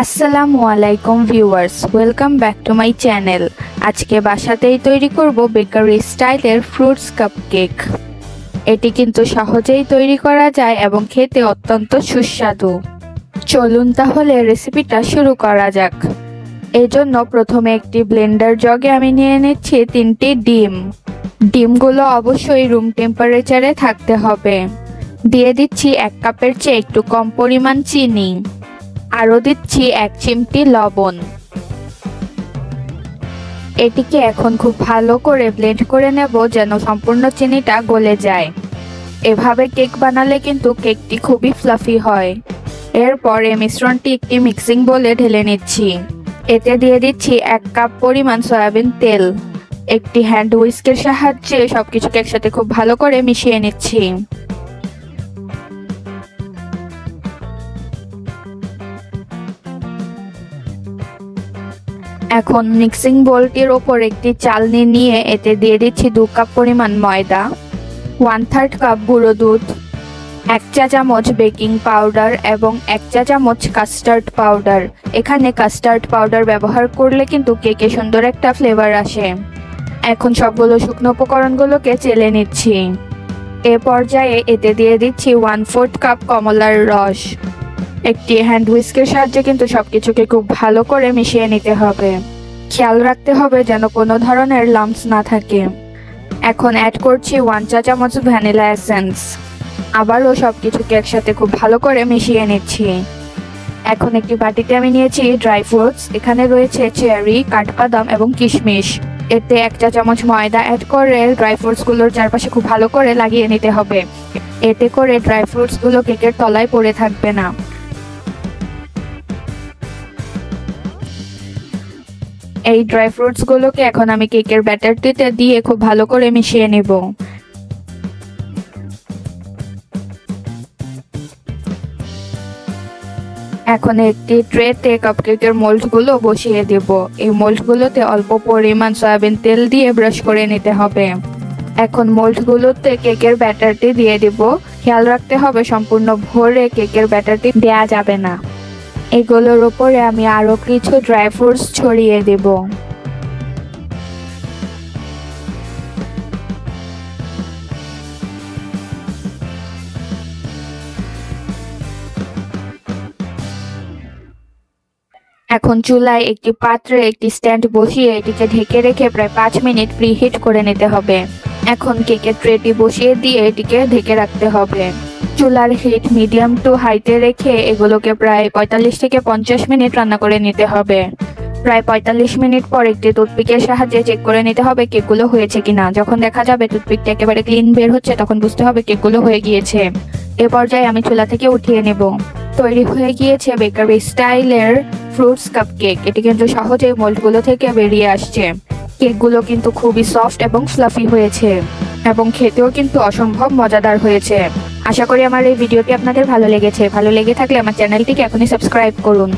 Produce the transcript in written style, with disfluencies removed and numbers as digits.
আসসালামু আলাইকুম viewers, welcome back to my channel. আজকে বাসাতেই তৈরি করব বেকারি স্টাইলের ফ্রুটস কাপকেক। এটি কিন্তু সহজেই তৈরি করা যায় এবং খেতে অত্যন্ত সুস্বাদু। চলুন তাহলে রেসিপিটা শুরু করা যাক। এই জন্য প্রথমে একটি ব্লেন্ডার জগে আমি নিয়ে নিচ্ছি 3টি ডিম। ডিমগুলো অবশ্যই রুম টেম্পারেচারে থাকতে হবে। দিয়ে দিচ্ছি 1 কাপের চেয়ে একটু কম পরিমাণ চিনি। আরও দিচ্ছি 1 চিমটি লবণ। এটিকে এখন খুব ভালো করে ব্লেন্ড করে নেব যেন সম্পূর্ণ চিনিটা গলে যায়। এভাবে কেক বানালে কিন্তু কেকটি খুবই ফ্লাফি হয়। এরপর এই মিশ্রণটি একটি মিক্সিং বোলে ঢেলে নিচ্ছি। এতে দিয়ে দিচ্ছি 1 কাপ পরিমাণ সয়াবিন তেল। একটি হ্যান্ড হুইস্কের সাহায্যে সবকিছুকে একসাথে খুব ভালো করে মিশিয়ে নিচ্ছি। এখন মিক্সিং বোলটির ওপর একটি চালনি নিয়ে এতে দিয়ে দিচ্ছি 2 কাপ পরিমাণ ময়দা, 1/3 কাপ গুঁড়ো দুধ, 1 চা চামচ বেকিং পাউডার এবং 1 চা চামচ কাস্টার্ড পাউডার। এখানে কাস্টার্ড পাউডার ব্যবহার করলে কিন্তু কেকে সুন্দর একটা ফ্লেভার আসে। এখন সবগুলো শুকনো উপকরণগুলোকে চেলে নিচ্ছি। এ পর্যায়ে এতে দিয়ে দিচ্ছি 1/4 কাপ কমলার রস। একটি হ্যান্ড হুইস্কের সাহায্যে কিন্তু সবকিছুকে খুব ভালো করে মিশিয়ে নিতে হবে। খেয়াল রাখতে হবে যেন কোনো ধরনের লাম্পস না থাকে। এখন অ্যাড করছি 1 চা চামচ ভ্যানিলা এসেন্স। আবারও সবকিছুকে একসাথে খুব ভালো করে মিশিয়ে নিচ্ছি। এখন একটি বাটিতে আমি নিয়েছি ড্রাই ফ্রুটস। এখানে রয়েছে চেরি, কাঠবাদাম এবং কিশমিশ। এতে 1 চা চামচ ময়দা অ্যাড করে ড্রাই ফ্রুটসগুলোর চারপাশে খুব ভালো করে লাগিয়ে নিতে হবে। এতে করে ড্রাই ফ্রুটসগুলো কেকের তলায় পড়ে থাকবে না। এই ড্রাই ফ্রুটসগুলোকে এখন আমি কেকের ব্যাটারটিতে দিয়ে খুব ভালো করে মিশিয়ে নেব। এখন একটি ট্রেতে কাপকেকের মোল্ডগুলো বসিয়ে দেব। এই মোল্ডগুলোতে অল্প পরিমাণ সয়াবিন তেল দিয়ে ব্রাশ করে নিতে হবে। এখন মোল্ডগুলোতে কেকের ব্যাটারটি দিয়ে দেব। খেয়াল রাখতে হবে সম্পূর্ণ ভরে কেকের ব্যাটারটি দেয়া যাবে না। এগুলোর উপরে আমি আরো কিছু ড্রাই ফ্রুটস ছড়িয়ে দেব। এখন চুলায় একটি পাত্রে একটি স্ট্যান্ড বসিয়ে এটিকে ঢেকে রেখে প্রায় 5 মিনিট প্রিহিট করে নিতে হবে। এখন কেকের ট্রেটি বসিয়ে দিয়ে এটিকে ঢেকে রাখতে হবে। চুলার হিট মিডিয়াম টু হাইতে রেখে এগুলোকে প্রায় 45 থেকে 50 মিনিট রান্না করে নিতে হবে। প্রায় 45 মিনিট পর একটি টুথপিকের সাহায্যে চেক করে নিতে হবে কেকগুলো হয়েছে কিনা। যখন দেখা যাবে টুথপিকটা একেবারে ক্লিন বের হচ্ছে তখন বুঝতে হবে কেকগুলো হয়ে গিয়েছে। এ পর্যায়ে আমি চুলা থেকে উঠিয়ে নেব। তৈরি হয়ে গিয়েছে বেকারি স্টাইলের ফ্রুটস কাপকেক। এটি কিন্তু সহজেই মোল্ডগুলো থেকে বেরিয়ে আসছে। কেকগুলো কিন্তু খুবই সফট এবং ফ্লাফি হয়েছে এবং খেতেও কিন্তু অসম্ভব মজাদার হয়েছে। আশা করি আমার এই ভিডিওটি আপনাদের ভালো লেগেছে। ভালো লেগে থাকলে আমার চ্যানেলটিকে এখনই সাবস্ক্রাইব করুন।